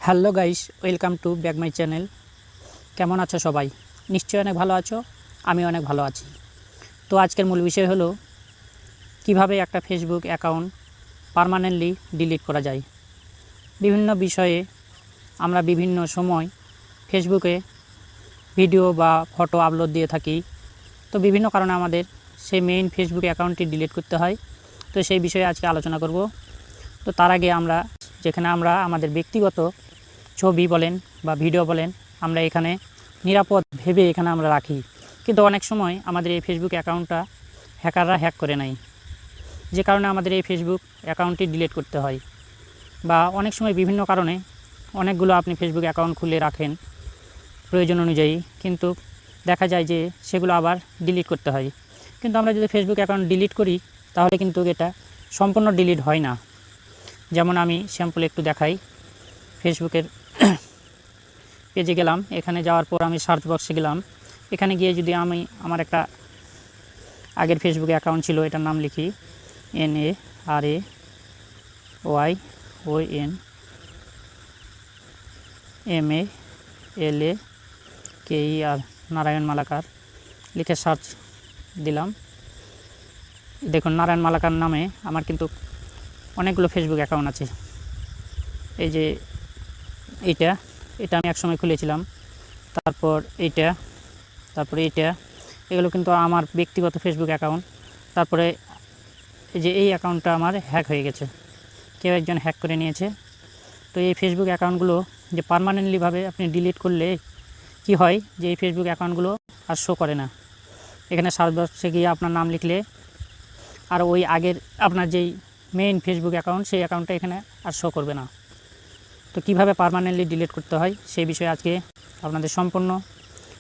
Hello guys, welcome to back my channel. কেমন আছো সবাই? নিশ্চয়ই অনেক ভালো আছো। আমি অনেক ভালো আছি। তো আজকের মূল বিষয় হলো কিভাবে একটা ফেসবুক অ্যাকাউন্ট পার্মানেন্টলি ডিলিট করা যায়। বিভিন্ন বিষয়ে আমরা বিভিন্ন সময় ফেসবুকে ভিডিও বা ফটো আপলোড দিয়ে থাকি। তো বিভিন্ন কারণে আমাদের সেই মেইন ফেসবুক অ্যাকাউন্টটি ডিলিট করতে হয়। তো সেই বিষয়ে আজকে আলোচনা করব। তো তার আগে যেখানে আমরা আমাদের ব্যক্তিগত ছবি বলেন বা ভিডিও বলেন, আমরা এখানে নিরাপদ ভেবে এখানে আমরা রাখি, কিন্তু অনেক সময় আমাদের এই ফেসবুক অ্যাকাউন্টটা হ্যাকাররা হ্যাক করে নেয়, যে কারণে আমাদের এই ফেসবুক অ্যাকাউন্টটি ডিলিট করতে হয়। বা অনেক সময় বিভিন্ন কারণে অনেকগুলো আপনি ফেসবুক অ্যাকাউন্ট খুলে রাখেন প্রয়োজন অনুযায়ী, কিন্তু দেখা যায় যে সেগুলো আবার ডিলিট করতে হয়। কিন্তু আমরা যদি ফেসবুক অ্যাকাউন্ট ডিলিট করি তাহলে কিন্তু এটা সম্পূর্ণ ডিলিট হয় না। যেমন আমি স্যাম্পল একটু দেখাই। ফেসবুকের পেজে গেলাম, এখানে যাওয়ার পর আমি সার্চ বক্সে গেলাম। এখানে গিয়ে যদি আমি আমার একটা আগের ফেসবুক অ্যাকাউন্ট ছিল, এটার নাম লিখি NARAYONMALAKER, নারায়ণ মালাকার লিখে সার্চ দিলাম। দেখুন, নারায়ণ মালাকার নামে আমার কিন্তু অনেকগুলো ফেসবুক অ্যাকাউন্ট আছে। এই যে এটা আমি একসময় খুলেছিলাম, তারপর এইটা, তারপরে এইটা, এগুলো কিন্তু আমার ব্যক্তিগত ফেসবুক অ্যাকাউন্ট। তারপরে এই যে এই অ্যাকাউন্টটা আমার হ্যাক হয়ে গেছে, কেউ একজন হ্যাক করে নিয়েছে। তো এই ফেসবুক অ্যাকাউন্টগুলো যে পার্মানেন্টলিভাবে আপনি ডিলিট করলে কি হয়, যে এই ফেসবুক অ্যাকাউন্টগুলো আর শো করে না। এখানে সার্চ বক্সে গিয়ে আপনার নাম লিখলে আর ওই আগের আপনার যেই মেইন ফেসবুক অ্যাকাউন্ট, সেই অ্যাকাউন্টটা এখানে আর শো করবে না। তো কিভাবে পার্মানেন্টলি ডিলিট করতে হয় সেই বিষয়ে আজকে আপনাদের সম্পূর্ণ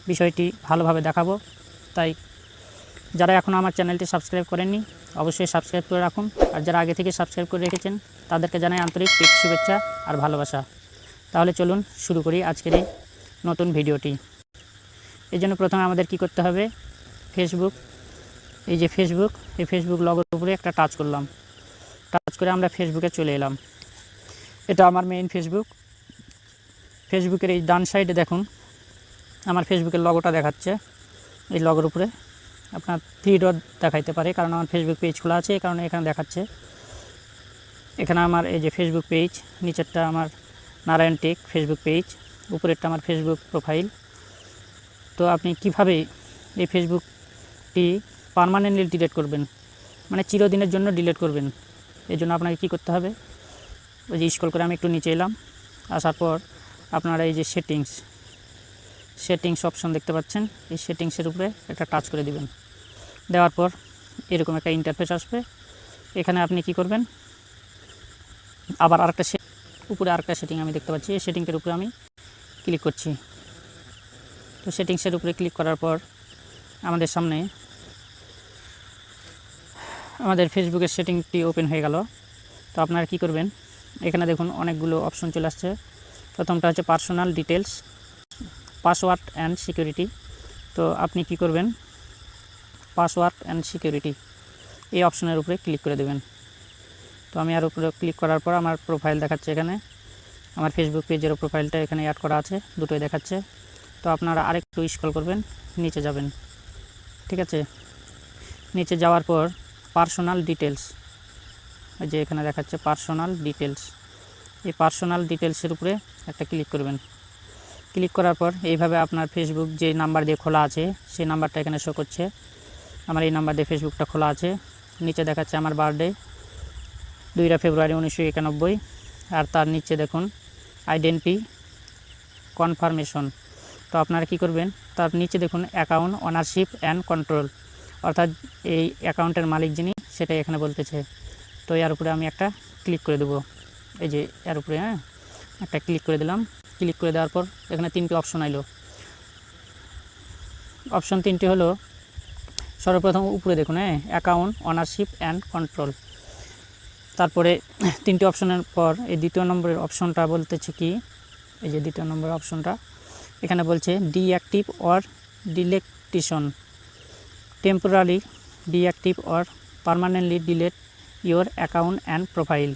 বিষয়টি ভালোভাবে দেখাবো। তাই যারা এখনও আমার চ্যানেলটি সাবস্ক্রাইব করেননি অবশ্যই সাবস্ক্রাইব করে রাখুন, আর যারা আগে থেকে সাবস্ক্রাইব করে রেখেছেন তাদেরকে জানাই আন্তরিক শুভেচ্ছা আর ভালোবাসা। তাহলে চলুন শুরু করি আজকের এই নতুন ভিডিওটি। এই জন্য প্রথমে আমাদের কি করতে হবে, এই যে ফেসবুক লগোর উপরে একটা টাচ করলাম। টাচ করে আমরা ফেসবুকে চলে এলাম। এটা আমার মেইন ফেসবুকের এই ডান সাইডে দেখুন আমার ফেসবুকের লগোটা দেখাচ্ছে। এই লগোর উপরে আপনার 3 ডট দেখাইতে পারে, কারণ আমার ফেসবুক পেজ খোলা আছে, এই কারণে এখানে দেখাচ্ছে। এখানে আমার এই যে ফেসবুক পেজ, নিচেরটা আমার নারায়ণ টেক ফেসবুক পেজ, উপরেরটা আমার ফেসবুক প্রোফাইল। তো আপনি কিভাবে এই ফেসবুকটি পার্মানেন্টলি ডিলিট করবেন, মানে চিরদিনের জন্য ডিলিট করবেন, এই জন্য আপনাকে কী করতে হবে, ওই যে স্ক্রল করে আমি একটু নিচে এলাম। আসার পর আপনারা এই যে সেটিংস অপশন দেখতে পাচ্ছেন, এই সেটিংসের উপরে একটা টাচ করে দিবেন। দেওয়ার পর এরকম একটা ইন্টারফেস আসবে। এখানে আপনি কি করবেন, আবার উপরে আরেকটা সেটিং আমি দেখতে পাচ্ছি, এই সেটিংয়ের উপরে আমি ক্লিক করছি। তো সেটিংসের উপরে ক্লিক করার পর আমাদের সামনে আমাদের ফেসবুকের সেটিংটি ওপেন হয়ে গেল। তো আপনারা কি করবেন, এখানে দেখুন অনেকগুলো অপশন চলে আসছে। প্রথমটা হচ্ছে personal details, password and security. তো আপনি কি করবেন, পাসওয়ার্ড অ্যান্ড সিকিউরিটি এই অপশনের উপরে ক্লিক করে দেবেন। তো আমি আর উপরে ক্লিক করার পর আমার প্রোফাইল দেখাচ্ছে, এখানে আমার ফেসবুক পেজেরও প্রোফাইলটা এখানে অ্যাড করা আছে, দুটোই দেখাচ্ছে। তো আপনারা আরেকটু স্ক্রল করবেন, নিচে যাবেন। ঠিক আছে, নিচে যাওয়ার পর পার্সোনাল ডিটেলস, এই যে এখানে দেখাচ্ছে পার্সোনাল ডিটেলস, এই পার্সোনাল ডিটেলসের উপরে একটা ক্লিক করবেন। ক্লিক করার পর এইভাবে আপনার ফেসবুক যে নাম্বার দিয়ে খোলা আছে সেই নাম্বারটা এখানে শো করছে। আমার এই নাম্বার দিয়ে ফেসবুকটা খোলা আছে। নিচে দেখাচ্ছে আমার বার্থডে 2 ফেব্রুয়ারি 1991, আর তার নিচে দেখুন আইডেন্টি কনফার্মেশন। তো আপনারা কি করবেন, তার নিচে দেখুন অ্যাকাউন্ট ওনারশিপ অ্যান্ড কন্ট্রোল, অর্থাৎ এই অ্যাকাউন্টের মালিক যিনি সেটাই এখানে বলতেছে। তো এর উপরে আমি একটা ক্লিক করে দেবো, এই যে এর উপরে একটা ক্লিক করে দিলাম। ক্লিক করে দেওয়ার পর এখানে 3টি অপশন আইলো। অপশন 3টি হলো, সর্বপ্রথম উপরে দেখুন অ্যাকাউন্ট ওনারশিপ অ্যান্ড কন্ট্রোল। তারপরে 3টি অপশনের পর এই 2য় নম্বরের অপশনটা বলতেছে কি, এই যে 2য় নম্বর অপশনটা এখানে বলছে deactive or deletion, temporary deactive or permanently delete your account and profile.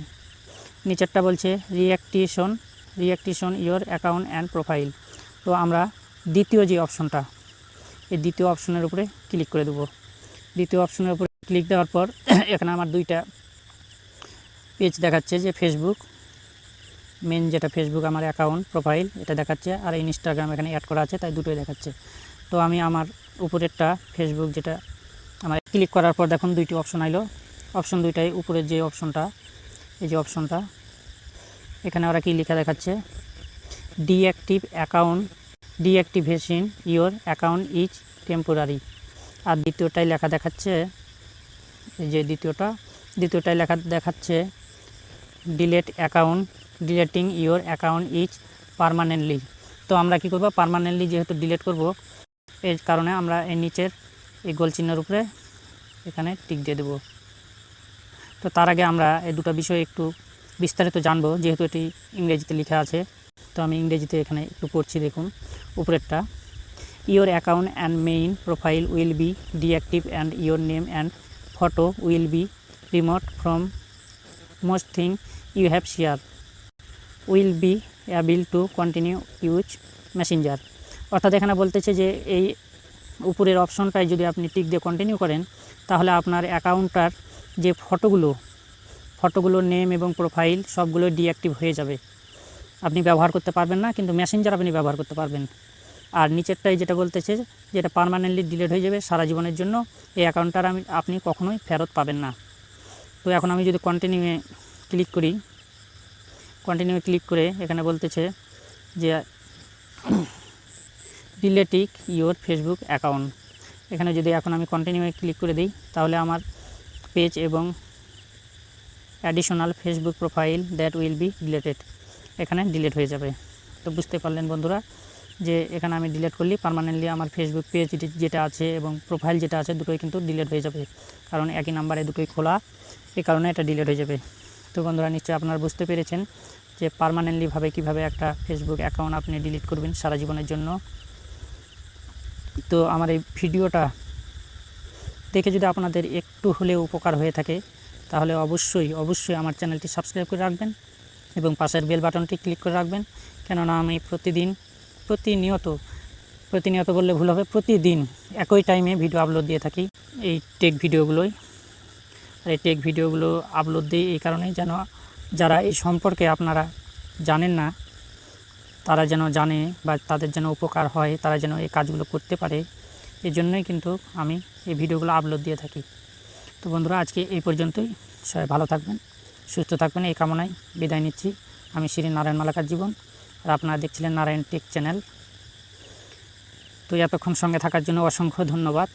নিচেরটা বলছে reactivation your account and profile. তো আমরা দ্বিতীয় যে অপশনটা, এই দ্বিতীয় অপশনের উপরে ক্লিক করে দেবো। দ্বিতীয় অপশনের উপরে ক্লিক দেওয়ার পর এখানে আমার দুইটা পেজ দেখাচ্ছে, যে ফেসবুক মেন যেটা ফেসবুক আমার অ্যাকাউন্ট প্রোফাইল এটা দেখাচ্ছে, আর ইনস্টাগ্রাম এখানে অ্যাড করা আছে, তাই দুটোই দেখাচ্ছে। তো আমি আমার উপরেরটা ফেসবুক যেটা আমার ক্লিক করার পর দেখুন দুইটি অপশন আইলো। অপশন দুইটাই উপরের যে অপশনটা, এই যে অপশনটা, এখানে ওরা কি লেখা দেখাচ্ছে, deactivation your account is temporary. আর দ্বিতীয়টাই লেখা দেখাচ্ছে, এই যে দ্বিতীয়টাই লেখা দেখাচ্ছে deleting your account is permanently. তো আমরা কি করব, পার্মানেন্টলি যেহেতু ডিলিট করব, এর কারণে আমরা এই নিচের এই গোল চিহ্নের উপরে এখানে টিক দিয়ে দেব। তো তার আগে আমরা এই দুটো বিষয় একটু বিস্তারিত জানবো, যেহেতু এটি ইংরেজিতে লেখা আছে। তো আমি ইংরেজিতে এখানে একটু পড়ছি, দেখুন উপরেরটা, your account and main profile will be deactive and your name and photo will be remote from most thing you have share will be able to continue use messenger. অর্থাৎ এখানে বলতেছে যে এই উপরের অপশনটায় যদি আপনি টিক দিয়ে কন্টিনিউ করেন, তাহলে আপনার অ্যাকাউন্টটার যে ফটোগুলোর নেম এবং প্রোফাইল সবগুলো ডিঅ্যাক্টিভ হয়ে যাবে, আপনি ব্যবহার করতে পারবেন না, কিন্তু মেসেঞ্জার আপনি ব্যবহার করতে পারবেন। আর নিচেরটাই যেটা বলতেছে যেটা পার্মানেন্টলি ডিলিট হয়ে যাবে সারা জীবনের জন্য, এই অ্যাকাউন্টটার আপনি কখনোই ফেরত পাবেন না। তো এখন আমি যদি কন্টিনিউয়ে ক্লিক করে এখানে বলতেছে যে ডিলেটিং ইওর ফেসবুক অ্যাকাউন্ট। এখানে যদি এখন আমি কন্টিনিউয়ে ক্লিক করে দিই, তাহলে আমার পেজ এবং additional Facebook profile that will be deleted এখানে ডিলিট হয়ে যাবে। তো বুঝতে পারলেন বন্ধুরা, যে এখানে আমি ডিলিট করলে পার্মানেন্টলি আমার ফেসবুক পেজ যেটা আছে এবং প্রোফাইল যেটা আছে দুটোই কিন্তু ডিলিট হয়ে যাবে, কারণ একই নাম্বারে দুটোই খোলা, এই কারণে এটা ডিলিট হয়ে যাবে। তো বন্ধুরা, নিশ্চয়ই আপনারা বুঝতে পেরেছেন যে পার্মানেন্টলিভাবে কীভাবে একটা ফেসবুক অ্যাকাউন্ট আপনি ডিলিট করবেন সারা জীবনের জন্য। তো আমার এই ভিডিওটা দেখে যদি আপনাদের একটু হলেও উপকার হয়ে থাকে, তাহলে অবশ্যই আমার চ্যানেলটি সাবস্ক্রাইব করে রাখবেন এবং পাশের বেল বাটনটি ক্লিক করে রাখবেন, কেননা আমি প্রতিনিয়ত বললে ভুল হবে, প্রতিদিন একই টাইমে ভিডিও আপলোড দিয়ে থাকি এই টেক ভিডিওগুলোই। আর এই টেক ভিডিওগুলো আপলোড দিই এই কারণেই, যেন যারা এই সম্পর্কে আপনারা জানেন না তারা যেন জানে, বা তাদের যেন উপকার হয়, তারা যেন এই কাজগুলো করতে পারে, এই জন্যই কিন্তু আমি এই ভিডিওগুলো আপলোড দিয়ে থাকি। তো বন্ধুরা, আজকে এই পর্যন্তই। সবাই ভালো থাকবেন, সুস্থ থাকবেন, এই কামনায় বিদায় নিচ্ছি। আমি শ্রী নারায়ণ মালাকার জীবন, আর আপনারা দেখছিলেন নারায়ণ টেক চ্যানেল। তো এতক্ষণ সঙ্গে থাকার জন্য অসংখ্য ধন্যবাদ।